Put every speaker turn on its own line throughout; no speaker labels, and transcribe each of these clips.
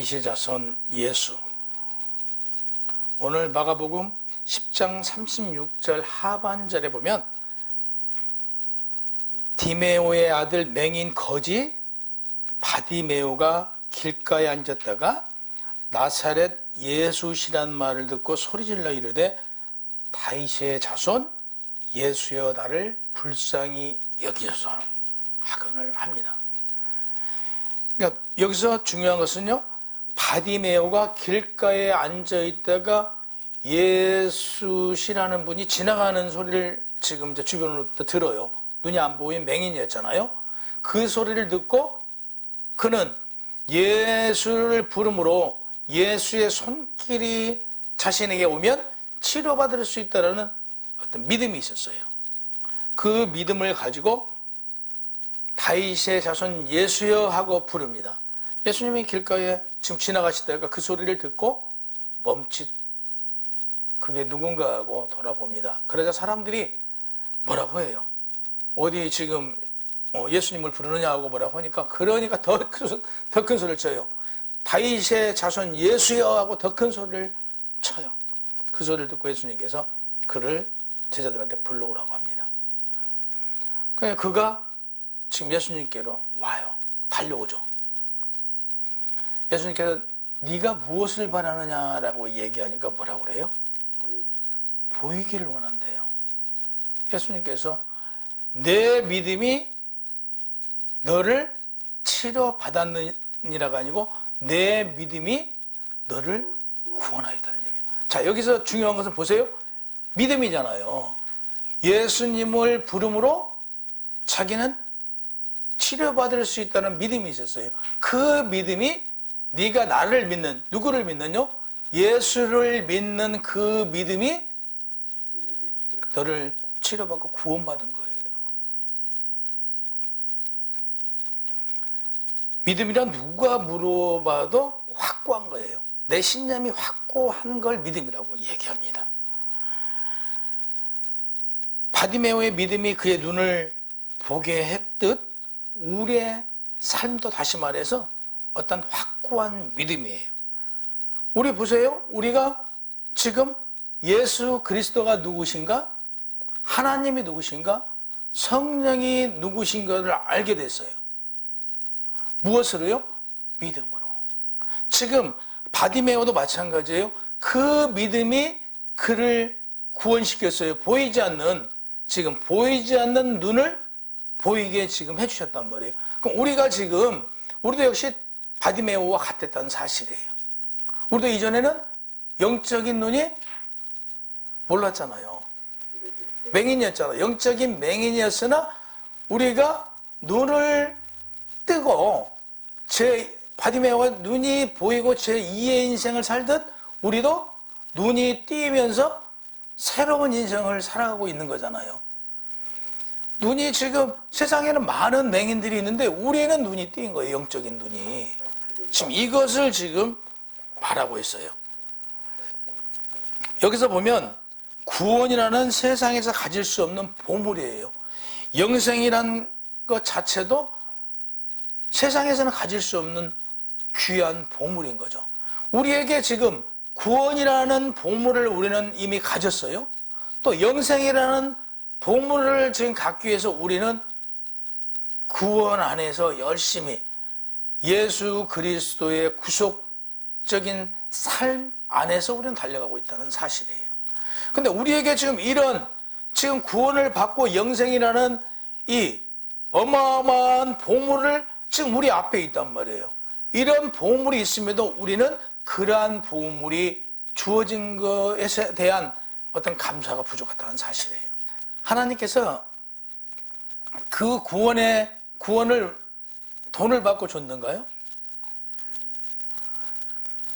다윗의 자손 예수. 오늘 마가복음 10장 36절 하반절에 보면 디메오의 아들 맹인 거지 바디메오가 길가에 앉았다가 나사렛 예수시란 말을 듣고 소리질러 이르되 다윗의 자손 예수여 나를 불쌍히 여기소서 하근을 합니다. 그러니까 여기서 중요한 것은요, 바디메오가 길가에 앉아 있다가 예수시라는 분이 지나가는 소리를 지금 이제 주변으로 들어요. 눈이 안 보인 맹인이었잖아요. 그 소리를 듣고 그는 예수를 부름으로 예수의 손길이 자신에게 오면 치료받을 수 있다는 어떤 믿음이 있었어요. 그 믿음을 가지고 다윗의 자손 예수여 하고 부릅니다. 예수님이 길가에 지금 지나가시다가 그 소리를 듣고 멈칫, 그게 누군가 하고 돌아봅니다. 그러자 사람들이 뭐라고 해요? 어디 지금 예수님을 부르느냐 하고 뭐라고 하니까, 그러니까 더 큰 소리를 쳐요. 다윗의 자손 예수여 하고 더 큰 소리를 쳐요. 그 소리를 듣고 예수님께서 그를 제자들한테 불러오라고 합니다. 그러니까 그가 지금 예수님께로 와요. 달려오죠. 예수님께서 네가 무엇을 바라느냐라고 얘기하니까 뭐라고 그래요? 보이기를 원한대요. 예수님께서 내 믿음이 너를 치료받았느니라가 아니고 내 믿음이 너를 구원하였다는 얘기예요. 자, 여기서 중요한 것은 보세요. 믿음이잖아요. 예수님을 부름으로 자기는 치료받을 수 있다는 믿음이 있었어요. 그 믿음이 네가 나를 믿는, 누구를 믿는요? 예수를 믿는 그 믿음이 너를 치료받고 구원받은 거예요. 믿음이란 누가 물어봐도 확고한 거예요. 내 신념이 확고한 걸 믿음이라고 얘기합니다. 바디메오의 믿음이 그의 눈을 보게 했듯 우리의 삶도 다시 말해서 어떤 확고한 믿음이에요. 우리 보세요. 우리가 지금 예수 그리스도가 누구신가? 하나님이 누구신가? 성령이 누구신가를 알게 됐어요. 무엇으로요? 믿음으로. 지금 바디메오도 마찬가지예요. 그 믿음이 그를 구원시켰어요. 보이지 않는 눈을 보이게 지금 해주셨단 말이에요. 그럼 우리도 역시 바디메오와 같았다는 사실이에요. 우리도 이전에는 영적인 눈이 몰랐잖아요. 맹인이었잖아요. 영적인 맹인이었으나 우리가 눈을 뜨고 바디메오가 눈이 보이고 제2의 인생을 살듯 우리도 눈이 띄면서 새로운 인생을 살아가고 있는 거잖아요. 눈이 지금 세상에는 많은 맹인들이 있는데 우리는 눈이 띄인 거예요. 영적인 눈이. 지금 이것을 지금 말하고 있어요. 여기서 보면 구원이라는 세상에서 가질 수 없는 보물이에요. 영생이란 것 자체도 세상에서는 가질 수 없는 귀한 보물인 거죠. 우리에게 지금 구원이라는 보물을 우리는 이미 가졌어요. 또 영생이라는 보물을 지금 갖기 위해서 우리는 구원 안에서 열심히 예수 그리스도의 구속적인 삶 안에서 우리는 달려가고 있다는 사실이에요. 근데 우리에게 지금 지금 구원을 받고 영생이라는 이 어마어마한 보물을 지금 우리 앞에 있단 말이에요. 이런 보물이 있음에도 우리는 그러한 보물이 주어진 것에 대한 어떤 감사가 부족하다는 사실이에요. 하나님께서 그 구원을 돈을 받고 줬는가요?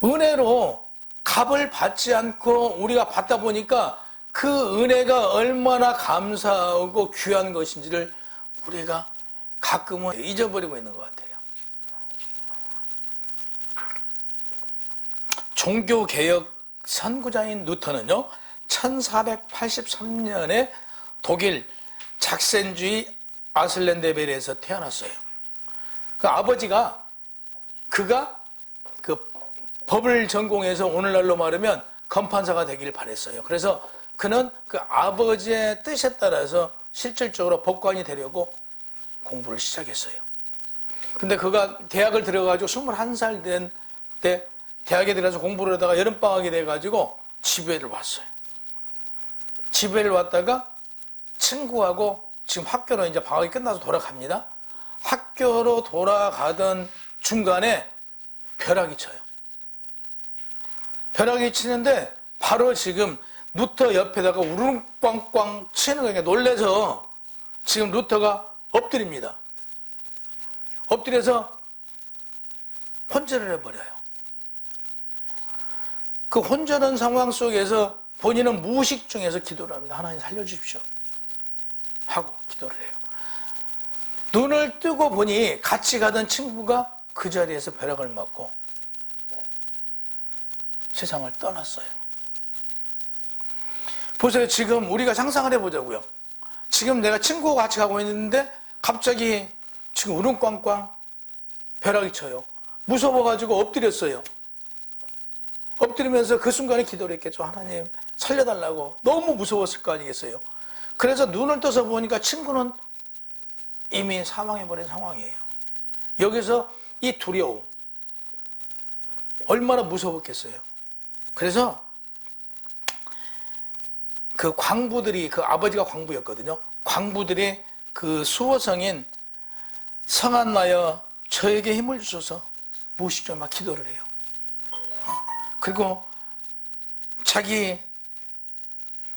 은혜로 값을 받지 않고 우리가 받다 보니까 그 은혜가 얼마나 감사하고 귀한 것인지를 우리가 가끔은 잊어버리고 있는 것 같아요. 종교개혁 선구자인 루터는요, 1483년에 독일 작센주의 아슬렌데벨에서 태어났어요. 그 아버지가 그가 그 법을 전공해서 오늘날로 말하면 검판사가 되길 바랬어요. 그래서 그는 그 아버지의 뜻에 따라서 실질적으로 법관이 되려고 공부를 시작했어요. 근데 그가 대학을 들어가지고 21살 된 때 대학에 들어가서 공부를 하다가 여름방학이 돼가지고 집에를 왔어요. 집에를 왔다가 친구하고 지금 학교로 이제 방학이 끝나서 돌아갑니다. 학교로 돌아가던 중간에 벼락이 쳐요. 벼락이 치는데 바로 지금 루터 옆에다가 우르르꽝꽝 치는 거니까 놀래서 지금 루터가 엎드립니다. 엎드려서 혼절을 해버려요. 그 혼절한 상황 속에서 본인은 무의식 중에서 기도를 합니다. 하나님 살려주십시오 하고 기도를 해요. 눈을 뜨고 보니 같이 가던 친구가 그 자리에서 벼락을 맞고 세상을 떠났어요. 보세요. 지금 우리가 상상을 해보자고요. 지금 내가 친구와 같이 가고 있는데 갑자기 지금 우릉꽝꽝 벼락이 쳐요. 무서워가지고 엎드렸어요. 엎드리면서 그 순간에 기도를 했겠죠. 하나님 살려달라고. 너무 무서웠을 거 아니겠어요. 그래서 눈을 떠서 보니까 친구는 이미 사망해버린 상황이에요. 여기서 이 두려움 얼마나 무서웠겠어요. 그래서 그 광부들이, 그 아버지가 광부였거든요. 광부들이 그 수호성인 성한나여 저에게 힘을 주셔서 무의식적으로 막 기도를 해요. 그리고 자기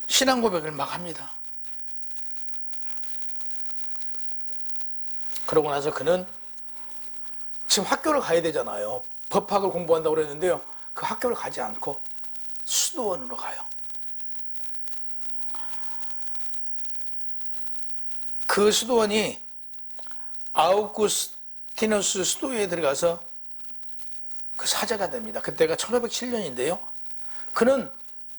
신앙 고백을 막 합니다. 그러고 나서 그는 지금 학교를 가야 되잖아요. 법학을 공부한다고 그랬는데요. 그 학교를 가지 않고 수도원으로 가요. 그 수도원이 아우구스티누스 수도에 들어가서 그 사제가 됩니다. 그때가 1507년인데요. 그는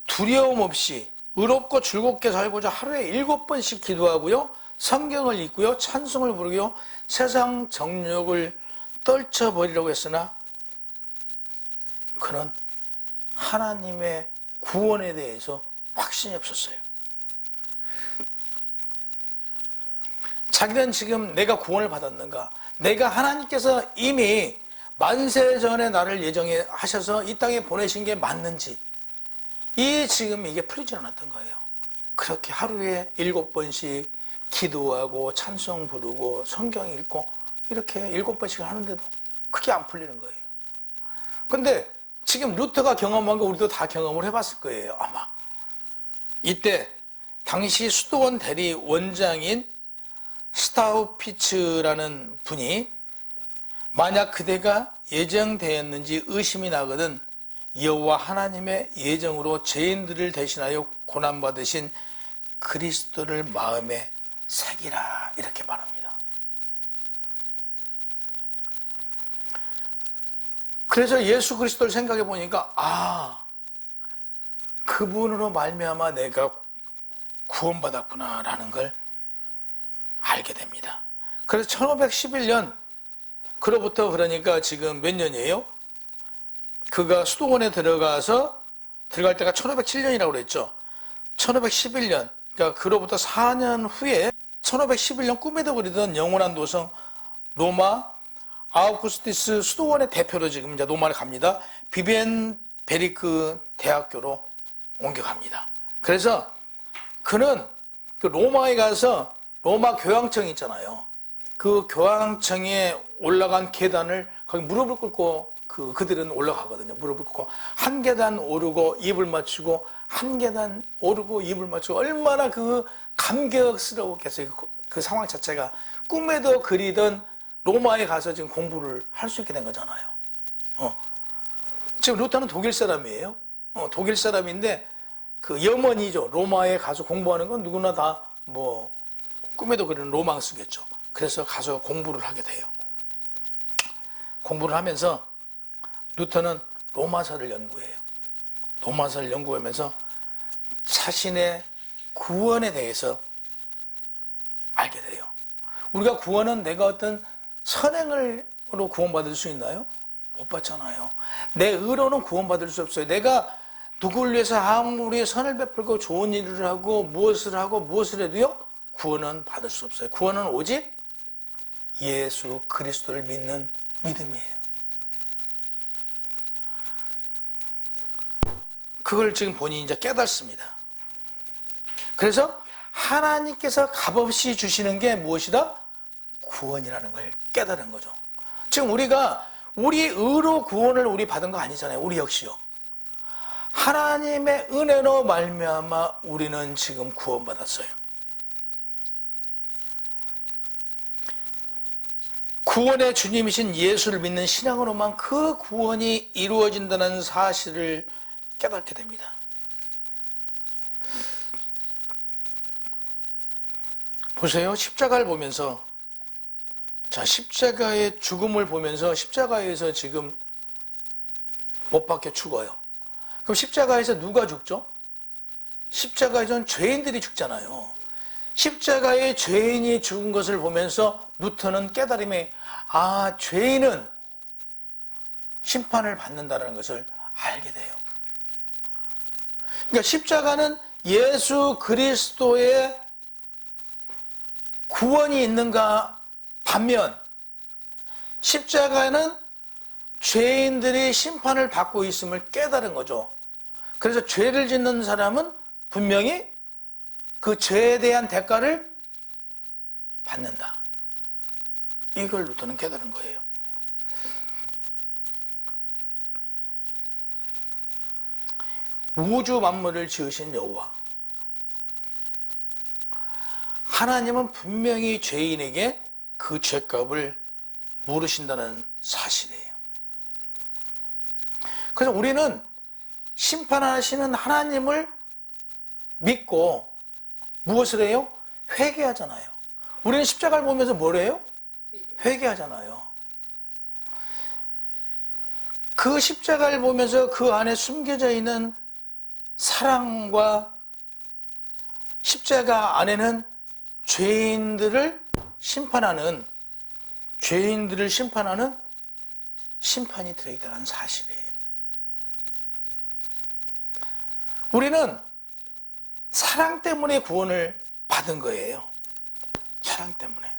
두려움 없이 의롭고 즐겁게 살고자 하루에 7번씩 기도하고요. 성경을 읽고요. 찬송을 부르고요. 세상 정욕을 떨쳐버리려고 했으나 그는 하나님의 구원에 대해서 확신이 없었어요. 자기는 지금 내가 구원을 받았는가? 내가 하나님께서 이미 만세 전에 나를 예정하셔서 이 땅에 보내신 게 맞는지 지금 이게 풀리지 않았던 거예요. 그렇게 하루에 7번씩 기도하고 찬송 부르고 성경 읽고 이렇게 7번씩 하는데도 그게 안 풀리는 거예요. 근데 지금 루터가 경험한 거 우리도 다 경험을 해봤을 거예요. 아마 이때 당시 수도원 대리 원장인 스타우피츠라는 분이 만약 그대가 예정되었는지 의심이 나거든 여호와 하나님의 예정으로 죄인들을 대신하여 고난받으신 그리스도를 마음에 새기라 이렇게 말합니다. 그래서 예수 그리스도를 생각해 보니까 그분으로 말미암아 내가 구원받았구나라는 걸 알게 됩니다. 그래서 1511년 그로부터 그러니까 지금 몇 년이에요? 그가 수도원에 들어갈 때가 1507년이라고 그랬죠. 1511년, 그러니까 그로부터 4년 후에 1511년 꿈에도 그리던 영원한 도성 로마 아우구스티스 수도원의 대표로 지금 이제 로마를 갑니다. 비벤 베리크 대학교로 옮겨갑니다. 그래서 그는 그 로마에 가서 로마 교황청 있잖아요. 그 교황청에 올라간 계단을 거기 무릎을 꿇고 그들은 올라가거든요. 무릎을 꿇고 한 계단 오르고 입을 맞추고 한 계단 오르고 입을 맞추고 얼마나 그 감격스러웠겠어요. 그 상황 자체가 꿈에도 그리던 로마에 가서 지금 공부를 할 수 있게 된 거잖아요. 지금 루터는 독일 사람이에요. 독일 사람인데 그 염원이죠. 로마에 가서 공부하는 건 누구나 다 뭐 꿈에도 그리는 로망스겠죠. 그래서 가서 공부를 하게 돼요. 공부를 하면서 루터는 로마서를 연구해요. 로마서를 연구하면서 자신의 구원에 대해서 알게 돼요. 우리가 구원은 내가 어떤 선행으로 구원받을 수 있나요? 못 받잖아요. 내 의로는 구원받을 수 없어요. 내가 누구를 위해서 아무리 선을 베풀고 좋은 일을 하고 무엇을 해도요, 구원은 받을 수 없어요. 구원은 오직 예수 그리스도를 믿는 믿음이에요. 그걸 지금 본인이 이제 깨닫습니다. 그래서 하나님께서 값없이 주시는 게 무엇이다? 구원이라는 걸 깨달은 거죠. 지금 우리가 우리 의로 구원을 우리 받은 거 아니잖아요. 우리 역시요. 하나님의 은혜로 말미암아 우리는 지금 구원받았어요. 구원의 주님이신 예수를 믿는 신앙으로만 그 구원이 이루어진다는 사실을 깨닫게 됩니다. 보세요. 십자가를 보면서, 자, 십자가의 죽음을 보면서 십자가에서 지금 못 박혀 죽어요. 그럼 십자가에서 누가 죽죠? 십자가에서는 죄인들이 죽잖아요. 십자가에 죄인이 죽은 것을 보면서 루터는 깨달음에, 아, 죄인은 심판을 받는다는 것을 알게 돼요. 그러니까 십자가는 예수 그리스도의 구원이 있는가 반면, 십자가는 죄인들이 심판을 받고 있음을 깨달은 거죠. 그래서 죄를 짓는 사람은 분명히 그 죄에 대한 대가를 받는다. 이걸 루터는 깨달은 거예요. 우주 만물을 지으신 여호와, 하나님은 분명히 죄인에게 그 죄값을 물으신다는 사실이에요. 그래서 우리는 심판하시는 하나님을 믿고 무엇을 해요? 회개하잖아요. 우리는 십자가를 보면서 뭘 해요? 회개하잖아요. 그 십자가를 보면서 그 안에 숨겨져 있는 사랑과 십자가 안에는 죄인들을 심판하는 심판이 들어있다는 사실이에요. 우리는 사랑 때문에 구원을 받은 거예요. 사랑 때문에.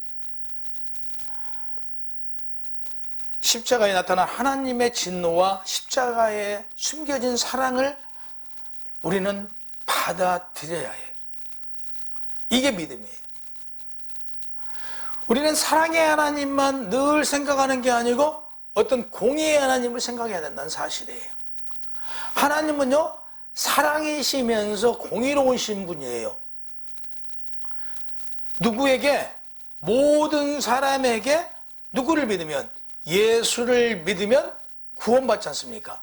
십자가에 나타난 하나님의 진노와 십자가에 숨겨진 사랑을 우리는 받아들여야 해요. 이게 믿음이에요. 우리는 사랑의 하나님만 늘 생각하는 게 아니고 어떤 공의의 하나님을 생각해야 된다는 사실이에요. 하나님은요, 사랑이시면서 공의로우신 분이에요. 누구에게, 모든 사람에게 누구를 믿으면, 예수를 믿으면 구원받지 않습니까?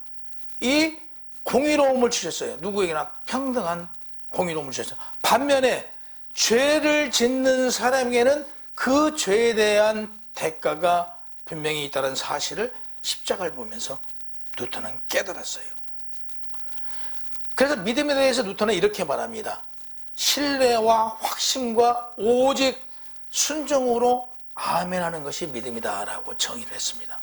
이 공의로움을 주셨어요. 누구에게나 평등한 공의로움을 주셨어요. 반면에 죄를 짓는 사람에게는 그 죄에 대한 대가가 분명히 있다는 사실을 십자가를 보면서 루터는 깨달았어요. 그래서 믿음에 대해서 루터는 이렇게 말합니다. 신뢰와 확신과 오직 순종으로 아멘하는 것이 믿음이다 라고 정의를 했습니다.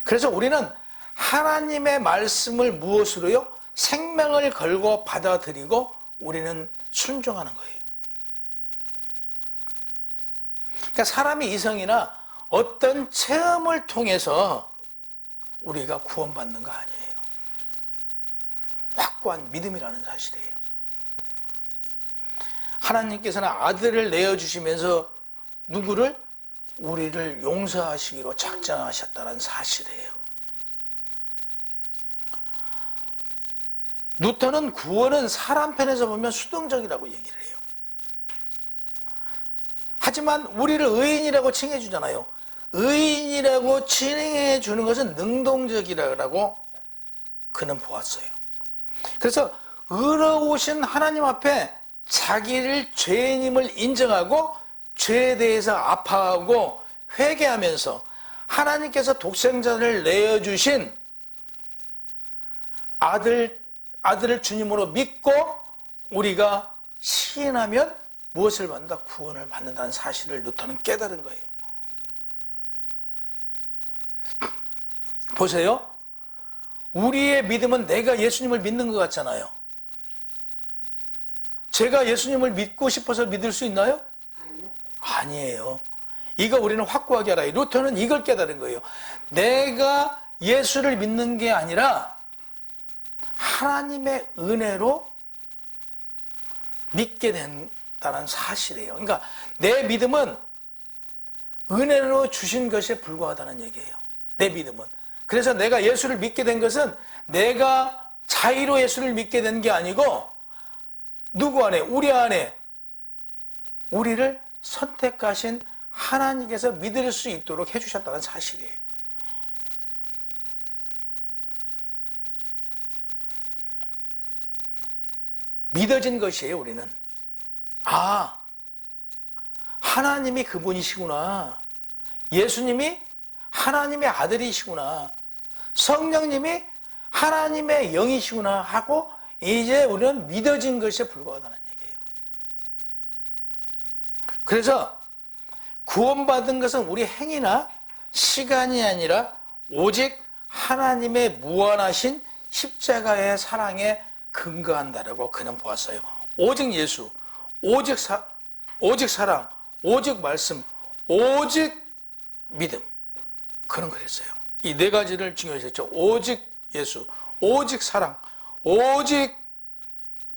그래서 우리는 하나님의 말씀을 무엇으로요? 생명을 걸고 받아들이고 우리는 순종하는 거예요. 그러니까 사람이 이성이나 어떤 체험을 통해서 우리가 구원받는 거 아니에요. 확고한 믿음이라는 사실이에요. 하나님께서는 아들을 내어주시면서 누구를? 우리를 용서하시기로 작정하셨다는 사실이에요. 루터는 구원은 사람 편에서 보면 수동적이라고 얘기를 해요. 하지만 우리를 의인이라고 칭해 주잖아요. 의인이라고 칭해 주는 것은 능동적이라고 그는 보았어요. 그래서 의로우신 하나님 앞에 자기를 죄인임을 인정하고 죄에 대해서 아파하고 회개하면서 하나님께서 독생자를 내어주신 아들을 주님으로 믿고 우리가 시인하면 무엇을 받는다? 구원을 받는다는 사실을 루터는 깨달은 거예요. 보세요. 우리의 믿음은 내가 예수님을 믿는 것 같잖아요. 제가 예수님을 믿고 싶어서 믿을 수 있나요? 아니에요. 이거 우리는 확고하게 알아요. 루터는 이걸 깨달은 거예요. 내가 예수를 믿는 게 아니라 하나님의 은혜로 믿게 된다는 사실이에요. 그러니까 내 믿음은 은혜로 주신 것에 불과하다는 얘기예요. 내 믿음은. 그래서 내가 예수를 믿게 된 것은 내가 자의로 예수를 믿게 된 게 아니고 누구 안에? 우리 안에 우리를 선택하신 하나님께서 믿을 수 있도록 해주셨다는 사실이에요. 믿어진 것이에요, 우리는. 아, 하나님이 그분이시구나. 예수님이 하나님의 아들이시구나. 성령님이 하나님의 영이시구나 하고 이제 우리는 믿어진 것에 불과하다는 얘기예요. 그래서 구원받은 것은 우리 행위나 시간이 아니라 오직 하나님의 무한하신 십자가의 사랑에 근거한다라고 그냥 보았어요. 오직 예수, 오직 사랑, 오직 말씀, 오직 믿음. 그런 그랬어요. 이 네 가지를 중요시했죠. 오직 예수, 오직 사랑, 오직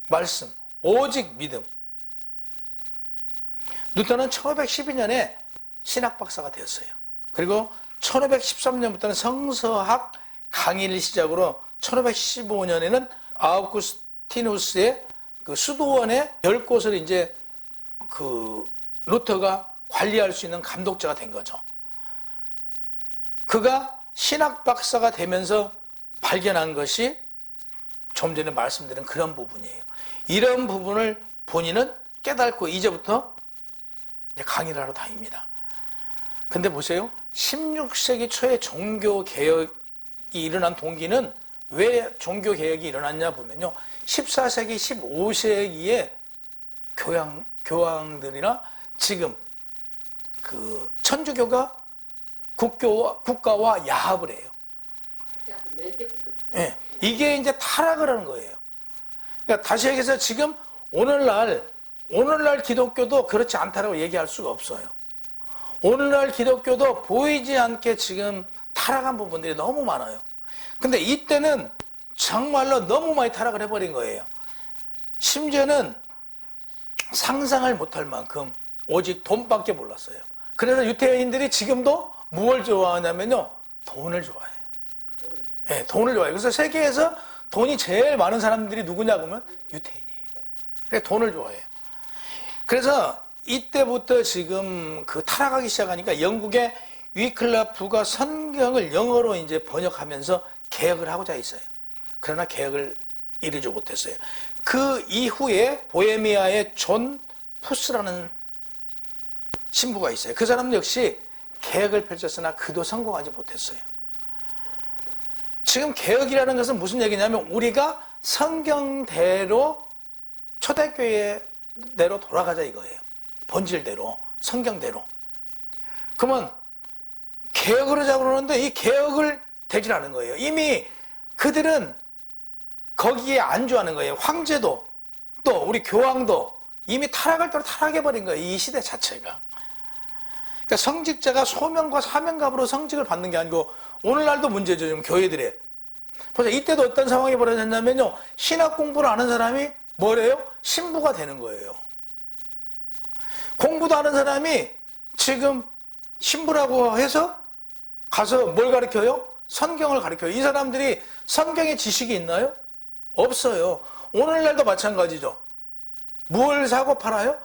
말씀, 오직 믿음. 루터는 1512년에 신학 박사가 되었어요. 그리고 1513년부터는 성서학 강의를 시작으로 1515년에는 아우구스티누스의 그 수도원의 10곳을 이제 그 루터가 관리할 수 있는 감독자가 된 거죠. 그가 신학 박사가 되면서 발견한 것이 좀 전에 말씀드린 그런 부분이에요. 이런 부분을 본인은 깨닫고 이제부터 강의를 하러 다닙니다. 근데 보세요. 16세기 초에 종교개혁이 일어난 동기는 왜 종교개혁이 일어났냐 보면요. 14세기, 15세기의 교황들이나 지금 그 천주교가 국가와 야합을 해요. 네, 이게 이제 타락을 하는 거예요. 그러니까 다시 얘기해서 지금 오늘날 기독교도 그렇지 않다라고 얘기할 수가 없어요. 오늘날 기독교도 보이지 않게 지금 타락한 부분들이 너무 많아요. 근데 이때는 정말로 너무 많이 타락을 해버린 거예요. 심지어는 상상을 못할 만큼 오직 돈밖에 몰랐어요. 그래서 유태인들이 지금도 무엇을 좋아하냐면요. 돈을 좋아해요. 네, 돈을 좋아해요. 그래서 세계에서 돈이 제일 많은 사람들이 누구냐 그러면 유태인이에요. 그래서 돈을 좋아해요. 그래서 이때부터 지금 그 타락하기 시작하니까 영국의 위클라프가 성경을 영어로 이제 번역하면서 개혁을 하고자 했어요. 그러나 개혁을 이루지 못했어요. 그 이후에 보헤미아의 존 푸스라는 신부가 있어요. 그 사람 역시 개혁을 펼쳤으나 그도 성공하지 못했어요. 지금 개혁이라는 것은 무슨 얘기냐면 우리가 성경대로 초대교회대로 돌아가자 이거예요. 본질대로, 성경대로. 그러면 개혁을 하자고 그러는데 이 개혁을 되질 않은 거예요. 이미 그들은 거기에 안주하는 거예요. 황제도 또 우리 교황도 이미 타락할 대로 타락해버린 거예요. 이 시대 자체가. 그러니까 성직자가 소명과 사명감으로 성직을 받는 게 아니고 오늘날도 문제죠. 지금 교회들에. 보세요. 이때도 어떤 상황이 벌어졌냐면요. 신학 공부를 아는 사람이 뭐래요? 신부가 되는 거예요. 공부도 아는 사람이 지금 신부라고 해서 가서 뭘 가르쳐요? 성경을 가르쳐요. 이 사람들이 성경의 지식이 있나요? 없어요. 오늘날도 마찬가지죠. 뭘 사고 팔아요?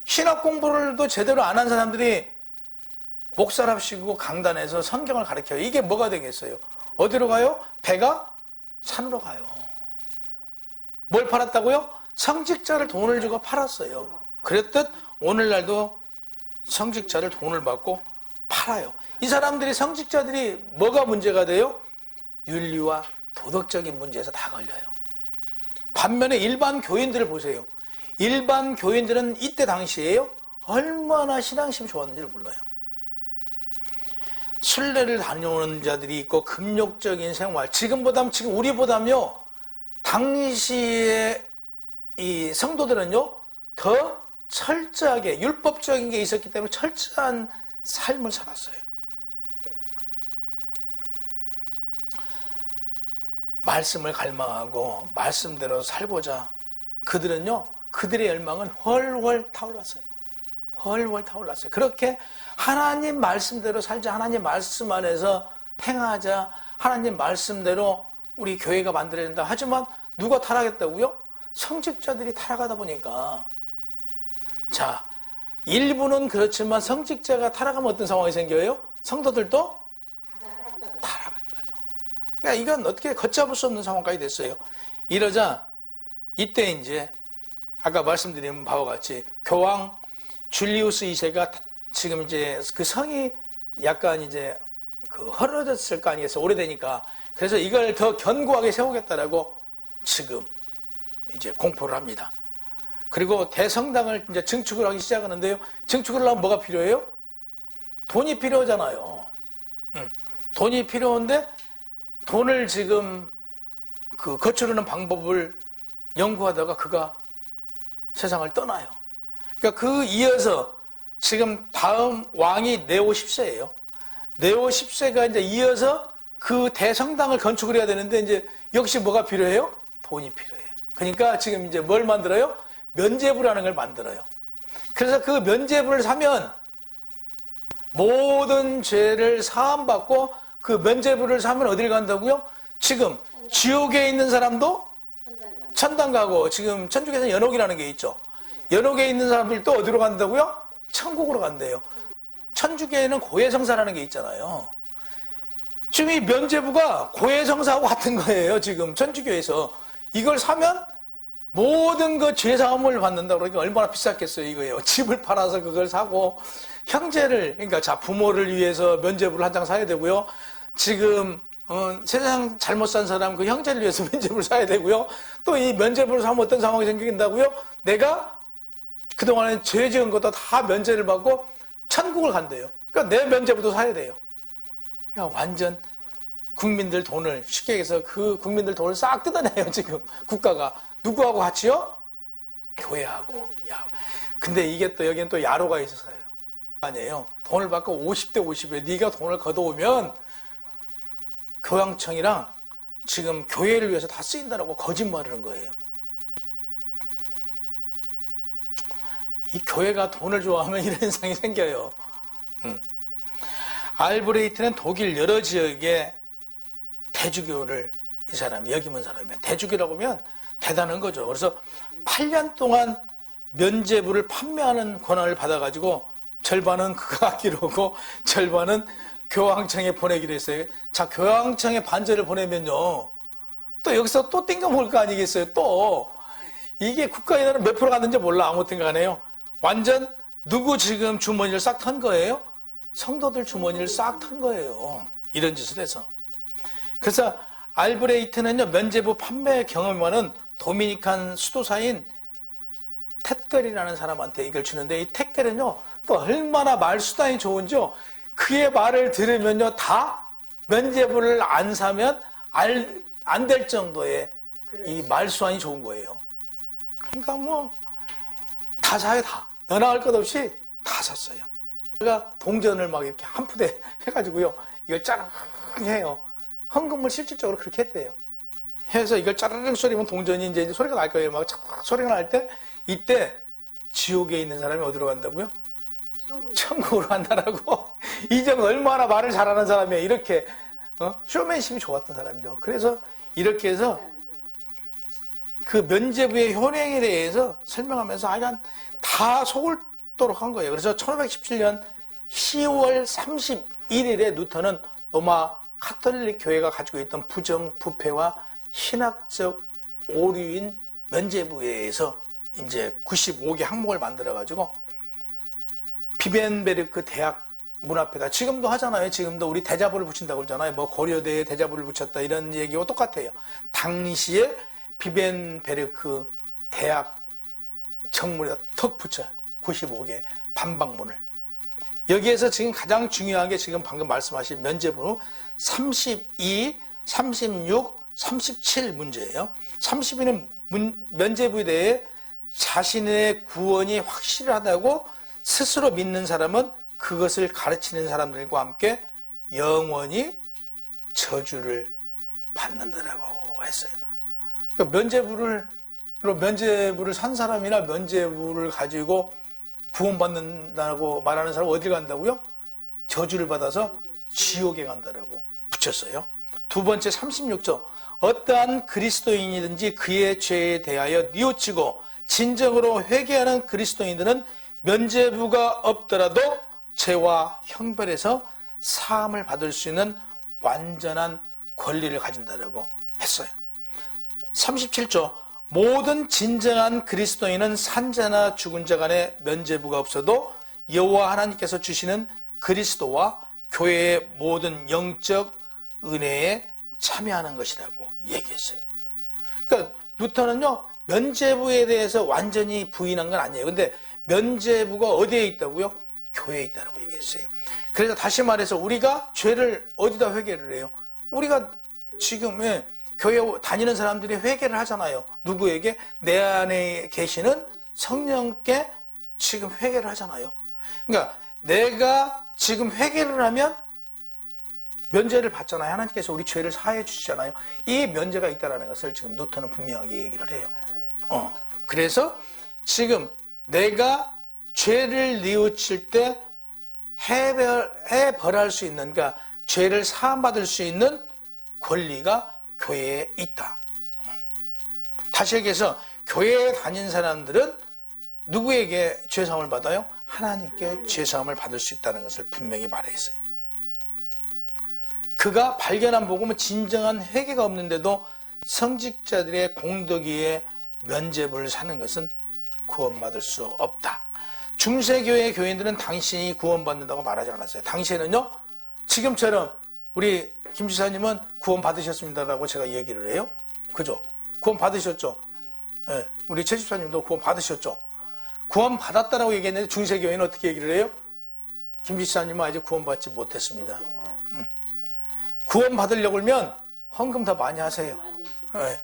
신학 공부를도 제대로 안 한 사람들이 목사랍시고 강단에서 성경을 가르쳐요. 이게 뭐가 되겠어요? 어디로 가요? 배가 산으로 가요. 뭘 팔았다고요? 성직자를 돈을 주고 팔았어요. 그랬듯 오늘날도 성직자를 돈을 받고 팔아요. 이 사람들이 성직자들이 뭐가 문제가 돼요? 윤리와 도덕적인 문제에서 다 걸려요. 반면에 일반 교인들을 보세요. 일반 교인들은 이때 당시에요. 얼마나 신앙심이 좋았는지를 몰라요. 순례를 다녀오는 자들이 있고 금욕적인 생활, 지금 우리보다요 당시에 이 성도들은요 더 철저하게 율법적인 게 있었기 때문에 철저한 삶을 살았어요. 말씀을 갈망하고 말씀대로 살고자 그들은요, 그들의 열망은 훨훨 타올랐어요. 훨훨 타올랐어요. 그렇게 하나님 말씀대로 살자, 하나님 말씀 안에서 행하자, 하나님 말씀대로 우리 교회가 만들어야 된다. 하지만 누가 타락했다고요? 성직자들이 타락하다 보니까. 자, 일부는 그렇지만 성직자가 타락하면 어떤 상황이 생겨요? 성도들도 타락하는 거죠. 그러니까 이건 어떻게 걷잡을 수 없는 상황까지 됐어요. 이러자 이때 이제 아까 말씀드린 바와 같이 교황 줄리우스 2세가 지금 이제 그 성이 약간 이제 그 헐어졌을 거 아니겠어요? 오래되니까. 그래서 이걸 더 견고하게 세우겠다라고 지금 이제 공포를 합니다. 그리고 대성당을 이제 증축을 하기 시작하는데요. 증축을 하면 뭐가 필요해요? 돈이 필요하잖아요. 돈이 필요한데 돈을 지금 그 거두는 방법을 연구하다가 그가 세상을 떠나요. 그러니까 그 이어서 지금 다음 왕이 네오 10세예요. 네오 10세가 이제 이어서 그 대성당을 건축을 해야 되는데 이제 역시 뭐가 필요해요? 돈이 필요해요. 그러니까 지금 이제 뭘 만들어요? 면죄부라는 걸 만들어요. 그래서 그 면죄부를 사면 모든 죄를 사함받고 그 면죄부를 사면 어딜 간다고요? 지금 지옥에 있는 사람도 천당 가고 지금 천주교에서는 연옥이라는 게 있죠. 연옥에 있는 사람들도 어디로 간다고요? 천국으로 간대요. 천주교에는 고해성사라는 게 있잖아요. 지금 이 면죄부가 고해성사하고 같은 거예요. 지금 천주교에서. 이걸 사면 모든 그 죄사함을 받는다 그러니까 얼마나 비쌌겠어요 이거예요. 집을 팔아서 그걸 사고 형제를 그러니까 자 부모를 위해서 면죄부를 한 장 사야 되고요. 지금 세상 잘못 산 사람 그 형제를 위해서 면죄부를 사야 되고요. 또 이 면죄부를 사면 어떤 상황이 생긴다고요? 내가 그동안에 죄 지은 것도 다 면죄를 받고 천국을 간대요. 그러니까 내 면죄부도 사야 돼요. 그러니까 완전 국민들 돈을 쉽게 얘기해서 그 국민들 돈을 싹 뜯어내요 지금 국가가. 누구하고 같이요? 교회하고. 야. 근데 이게 또 여기는 또 야로가 있어서요. 아니에요. 돈을 받고 50대 50에 네가 돈을 걷어오면 교황청이랑 지금 교회를 위해서 다 쓰인다라고 거짓말을 하는 거예요. 이 교회가 돈을 좋아하면 이런 현상이 생겨요. 알브레이트는 독일 여러 지역에 대주교를 이 사람이 여기면 사람이면 대주교라고 하면 대단한 거죠. 그래서 8년 동안 면죄부를 판매하는 권한을 받아가지고 절반은 그가 하기로 하고 절반은 교황청에 보내기로 했어요. 자, 교황청에 반절을 보내면요. 또 여기서 또 띵겨 먹을 거 아니겠어요? 또 이게 국가에는 몇 프로 갔는지 몰라. 아무튼 간에요. 완전 누구 지금 주머니를 싹 턴 거예요? 성도들 주머니를 싹 턴 거예요. 이런 짓을 해서. 그래서 알브레이트는요, 면죄부 판매 경험이 많은 도미니칸 수도사인 텟겔이라는 사람한테 이걸 주는데 이 텟겔은요, 또 얼마나 말수단이 좋은지요. 그의 말을 들으면요, 다 면죄부를 안 사면 안 될 정도의 이 말수완이 좋은 거예요. 그러니까 뭐, 다 사요, 다. 너나할 것 없이 다 샀어요. 제가 동전을 막 이렇게 한 푸대 해가지고요, 이걸 짜르르 해요. 헌금을 실질적으로 그렇게 했대요. 해서 이걸 짜르르 소리면 동전이 이제 소리가 날 거예요. 막 소리가 날 때, 이때 지옥에 있는 사람이 어디로 간다고요? 천국으로 간다라고. 이 점 얼마나 말을 잘하는 사람이에요. 이렇게 쇼맨십이 좋았던 사람이죠. 그래서 이렇게 해서 그 면죄부의 효능에 대해서 설명하면서 하여간 다 속을도록 한 거예요. 그래서 1517년 10월 31일에 루터는 로마 카톨릭 교회가 가지고 있던 부정, 부패와 신학적 오류인 면죄부에 의해서 이제 95개 항목을 만들어가지고 비벤베르크 대학 문 앞에다 지금도 하잖아요. 지금도 우리 대자보를 붙인다고 그러잖아요. 뭐 고려대에 대자보를 붙였다 이런 얘기와 똑같아요. 당시에 비벤베르크 대학 정문에다 턱 붙여요. 95개 반박문을. 여기에서 지금 가장 중요한 게 지금 방금 말씀하신 면죄부 32, 36, 37 문제예요. 32는 면죄부에 대해 자신의 구원이 확실하다고 스스로 믿는 사람은 그것을 가르치는 사람들과 함께 영원히 저주를 받는다라고 했어요. 그러니까 면죄부를 산 사람이나 면죄부를 가지고 구원받는다고 말하는 사람은 어디 간다고요? 저주를 받아서 지옥에 간다라고 붙였어요. 두 번째 36조. 어떠한 그리스도인이든지 그의 죄에 대하여 뉘우치고 진정으로 회개하는 그리스도인들은 면죄부가 없더라도 죄와 형벌에서 사함을 받을 수 있는 완전한 권리를 가진다라고 했어요. 37조. 모든 진정한 그리스도인은 산자나 죽은 자 간에 면죄부가 없어도 여호와 하나님께서 주시는 그리스도와 교회의 모든 영적 은혜에 참여하는 것이라고 얘기했어요. 그러니까 루터는요, 면죄부에 대해서 완전히 부인한 건 아니에요. 근데 면죄부가 어디에 있다고요? 교회에 있다고 얘기했어요. 그래서 다시 말해서 우리가 죄를 어디다 회개를 해요? 우리가 지금 교회 다니는 사람들이 회개를 하잖아요. 누구에게? 내 안에 계시는 성령께 지금 회개를 하잖아요. 그러니까 내가 지금 회개를 하면 면죄를 받잖아요. 하나님께서 우리 죄를 사해 주시잖아요. 이 면죄가 있다는 것을 지금 루터는 분명하게 얘기를 해요. 그래서 지금 내가 죄를 뉘우칠 때 해벌할 수 있는, 그러니까 죄를 사함받을 수 있는 권리가 교회에 있다. 다시 얘기해서 교회에 다닌 사람들은 누구에게 죄사함을 받아요? 하나님께 죄사함을 받을 수 있다는 것을 분명히 말했어요. 그가 발견한 복음은 진정한 회개가 없는데도 성직자들의 공덕위에 면죄부를 사는 것은 구원받을 수 없다. 중세교회 교인들은 당신이 구원받는다고 말하지 않았어요. 당시에는요, 지금처럼 우리 김 지사님은 구원 받으셨습니다라고 제가 얘기를 해요. 그죠? 구원 받으셨죠? 네, 우리 최 집사님도 구원 받으셨죠? 구원 받았다라고 얘기했는데 중세교회는 어떻게 얘기를 해요? 김 지사님은 아직 구원 받지 못했습니다. 구원 받으려고 하면 헌금 더 많이 하세요. 네.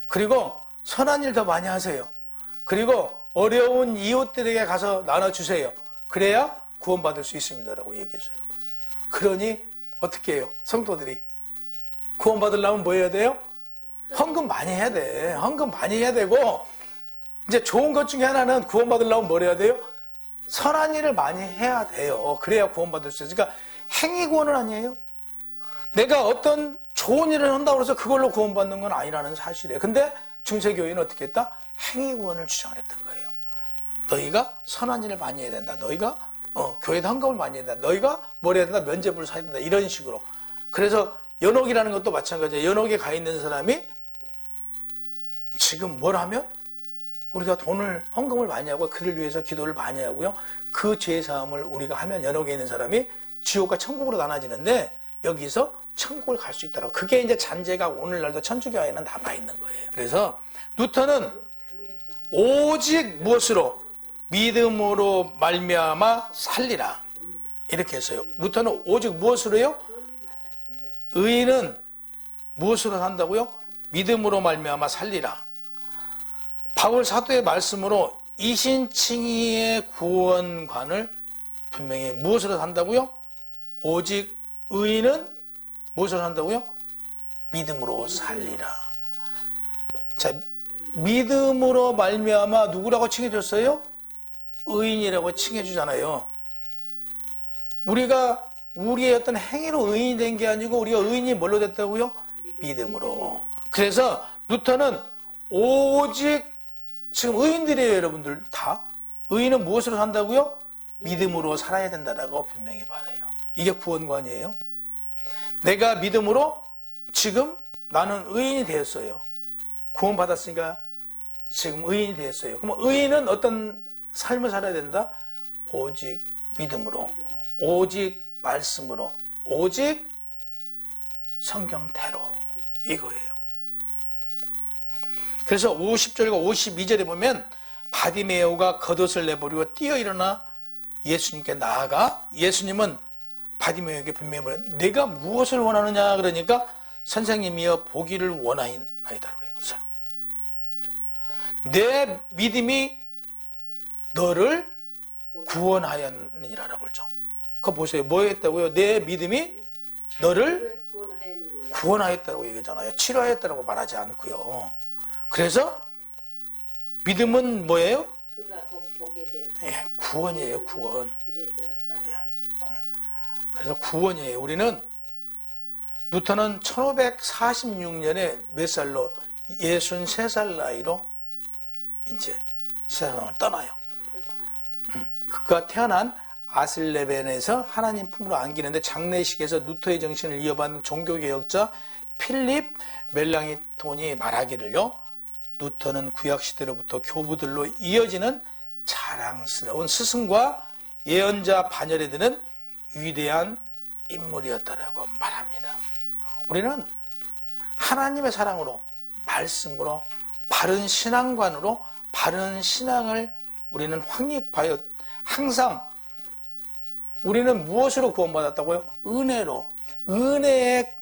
그리고 선한 일 더 많이 하세요. 그리고 어려운 이웃들에게 가서 나눠주세요. 그래야 구원 받을 수 있습니다라고 얘기했어요. 그러니 어떻게 해요? 성도들이 구원 받으려면 뭐 해야 돼요? 헌금 많이 해야 돼. 헌금 많이 해야 되고, 이제 좋은 것 중에 하나는 구원 받으려면 뭘 해야 돼요? 선한 일을 많이 해야 돼요. 그래야 구원 받을 수 있어요. 그러니까 행위 구원은 아니에요. 내가 어떤 좋은 일을 한다고 해서 그걸로 구원받는 건 아니라는 사실이에요. 근데 중세교회는 어떻게 했다? 행위 구원을 주장을 했던 거예요. 너희가 선한 일을 많이 해야 된다. 너희가 교회도 헌금을 많이 해야 된다. 너희가 뭘 해야 된다? 면죄부를 사야 된다. 이런 식으로. 그래서 연옥이라는 것도 마찬가지예요. 연옥에 가 있는 사람이 지금 뭘 하면? 우리가 헌금을 많이 하고 그를 위해서 기도를 많이 하고요. 그 죄사함을 우리가 하면 연옥에 있는 사람이 지옥과 천국으로 나눠지는데 여기서 천국을 갈 수 있다라고. 그게 이제 잔재가 오늘날도 천주교회에는 남아있는 거예요. 그래서 루터는 오직 무엇으로? 믿음으로 말미암아 살리라. 이렇게 했어요. 루터는 오직 무엇으로요? 의인은 무엇으로 산다고요? 믿음으로 말미암아 살리라. 바울 사도의 말씀으로 이신칭의의 구원관을 분명히 무엇으로 산다고요? 오직 의인은 무엇으로 산다고요? 믿음으로 살리라. 자, 믿음으로 말미암아 누구라고 칭해줬어요? 의인이라고 칭해주잖아요. 우리가 우리의 어떤 행위로 의인이 된 게 아니고 우리가 의인이 뭘로 됐다고요? 믿음으로. 그래서 루터는 오직 지금 의인들이에요, 여러분들 다. 의인은 무엇으로 산다고요? 믿음으로 살아야 된다라고 분명히 말해요. 이게 구원관이에요. 내가 믿음으로 지금 나는 의인이 되었어요. 구원받았으니까 지금 의인이 되었어요. 그럼 의인은 어떤 삶을 살아야 된다? 오직 믿음으로, 오직 말씀으로, 오직 성경대로, 이거예요. 그래서 50절과 52절에 보면 바디메오가 겉옷을 내버리고 뛰어 일어나 예수님께 나아가 예수님은 바디메오에게 분명히 말해요. 내가 무엇을 원하느냐 그러니까 선생님이여 보기를 원하나이다. 그래요. 내 믿음이 너를 구원하였느니라라고 그러죠. 그거 보세요. 뭐 했다고요? 내 믿음이 너를 구원하였다고 얘기하잖아요. 치료하였다고 말하지 않고요. 그래서 믿음은 뭐예요? 예, 구원이에요. 구원. 그래서 구원이에요. 우리는 루터는 1546년에 몇 살로 63살 나이로 이제 세상을 떠나요. 그가 태어난 아슬레벤에서 하나님 품으로 안기는데 장례식에서 루터의 정신을 이어받는 종교개혁자 필립 멜랑이톤이 말하기를요. 루터는 구약시대로부터 교부들로 이어지는 자랑스러운 스승과 예언자 반열에 드는 위대한 인물이었다라고 말합니다. 우리는 하나님의 사랑으로, 말씀으로, 바른 신앙관으로 바른 신앙을 우리는 확립하여 항상 우리는 무엇으로 구원받았다고요? 은혜로. 은혜의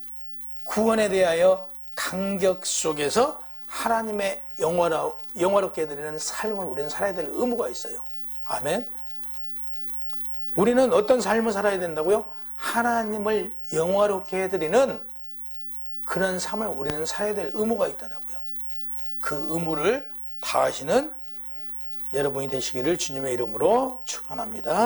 구원에 대하여 감격 속에서 하나님의 영화롭게 해드리는 삶을 우리는 살아야 될 의무가 있어요. 아멘. 우리는 어떤 삶을 살아야 된다고요? 하나님을 영화롭게 해드리는 그런 삶을 우리는 살아야 될 의무가 있더라고요. 그 의무를 다하시는 여러분이 되시기를 주님의 이름으로 축원합니다.